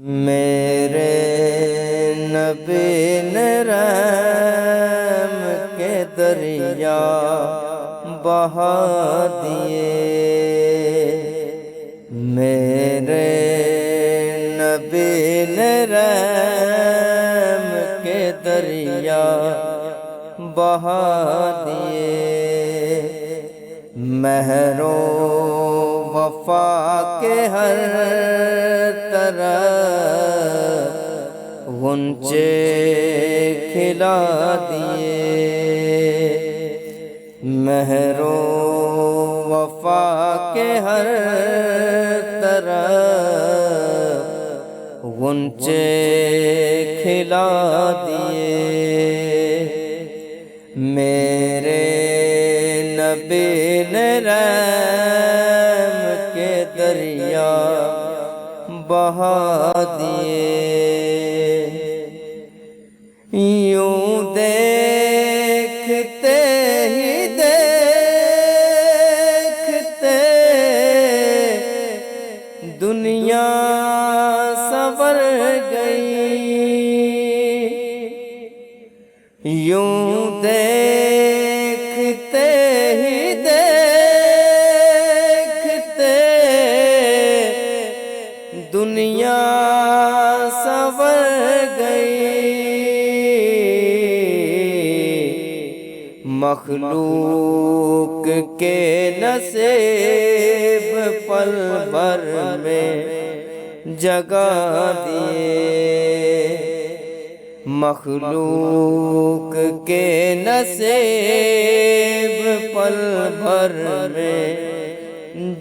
میرے نبی نے رحم کے دریا بہا دیے، میرے نبی نے رحم کے دریا بہا دیے، مہر و وفا کے ہر طرف غنچے کھلا دیے، مہر و وفا کے ہر طرف غنچے کھلا دیے، میرے نبی نے رحم کے دریا بہا دیے، یوں دیکھتے ہی دیکھتے دنیا سنور گئی، یوں دیکھتے ہی دیکھتے دنیا سنور گئی، مخلوق کے نصیب پل بھر میں جگا دیے، مخلوق کے نصیب پل بھر میں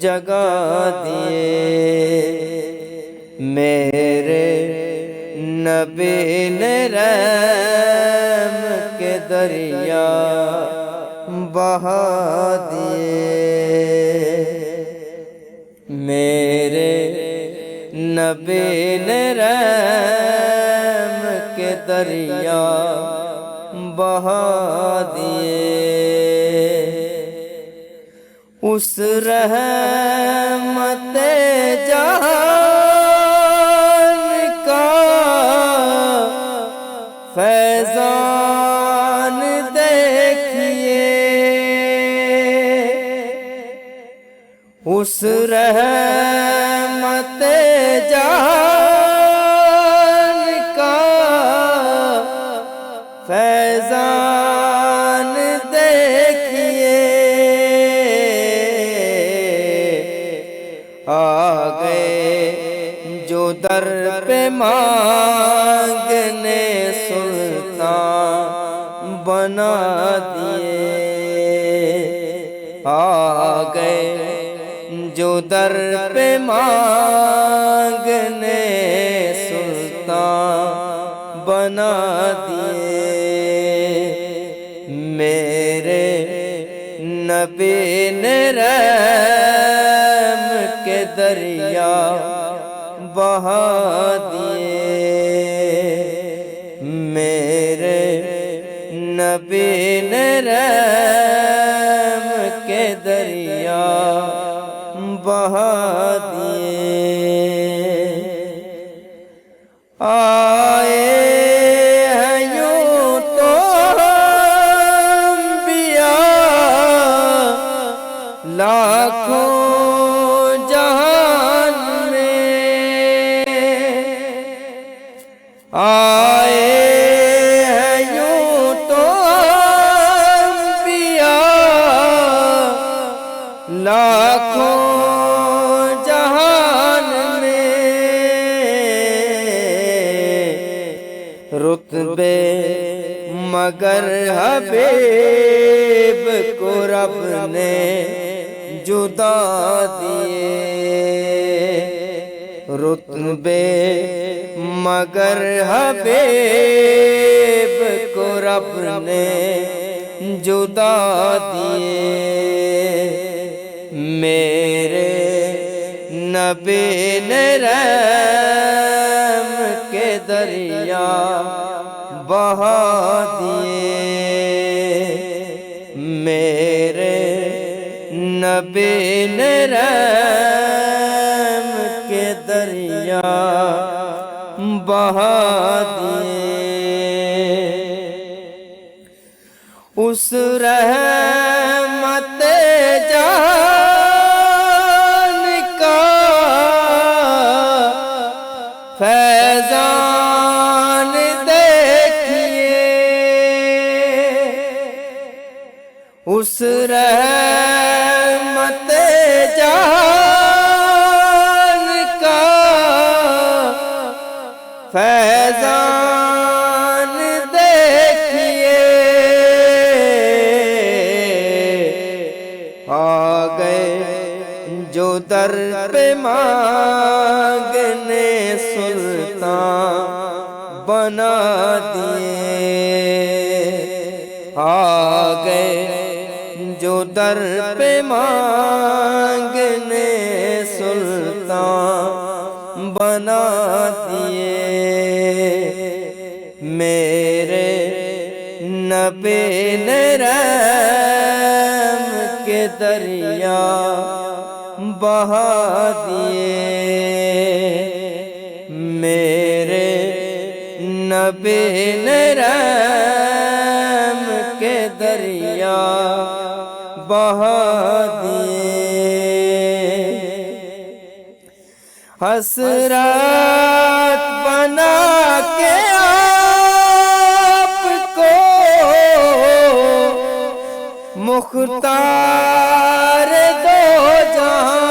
جگا دیے، میرے نبی نے رحم کے دریا بہا دیے، میرے نبی نے رحم کے دریا بہا دیے، اس رحمت جہان کا فیضان دیکھیے، اس رحمت جہان کا فیضان دیکھیے، آ گئے جو در پہ مانگنے سلطان بنا دیے، آ گئے جو در پہ مانگنے سلطان بنا دیے، میرے نبی نے رحم کے دریا بہا دیے، میرے نبی نے رحم کے دریا بہا دیے، آئے ہیں یوں تو انبیاء لاکھوں جہان میں، آئے ہیں یوں تو انبیاء لاکھوں جہان میں، رتبے مگر حبیب کو رب نے جدا دیے، رتبے مگر حبیب کو رب نے جدا دیے، میرے نبی نے رحم کے دریا بہا دیے، میرے نبی نے رحم کے دریا بہا دیے اس رحمت جان کا فیضان دیکھیے اس رحمت جان کا فیضان دیکھیے آ گئے جو در پہ مانگنے سلطان بنا دیے آ گئے جو در پہ مانگنے سلطان بنا دیے میرے نبی نے رحم کے دریا بہا دیے میرے نبی نے رحم کے دریا بہا دیے حسرت بنا کے آپ کو مختار دو جہاں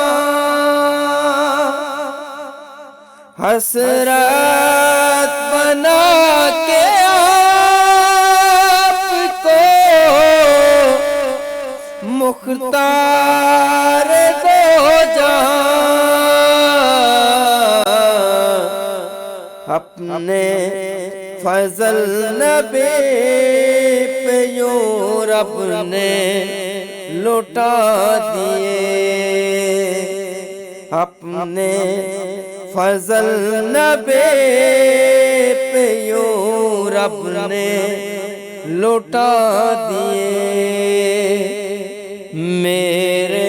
حسرت بنا کے آپ کو مختار دو جہاں اپنے فضل نبی پہ یوں رب نے لوٹا دیے اپنے فضل نبی پہ یوں رب نے لوٹا دیے میرے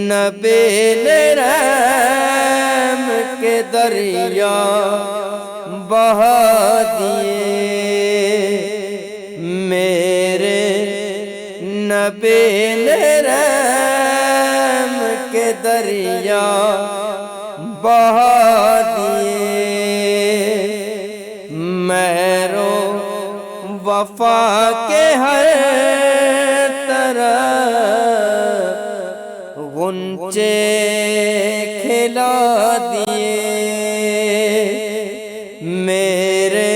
نبی نے رحم کے دریا بہا دیے میرے نبی نے رحم کے دریا بہا دیے مہرو وفا کے ہر طرف غنچے کھلا دیے میرے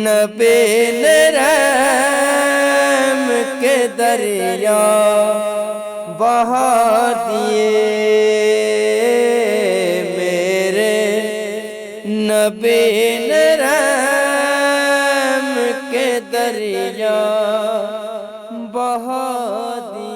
نبی نے رحم کے دریا بہا دیے میرے نبی نے رحم کے دریا بہا دیے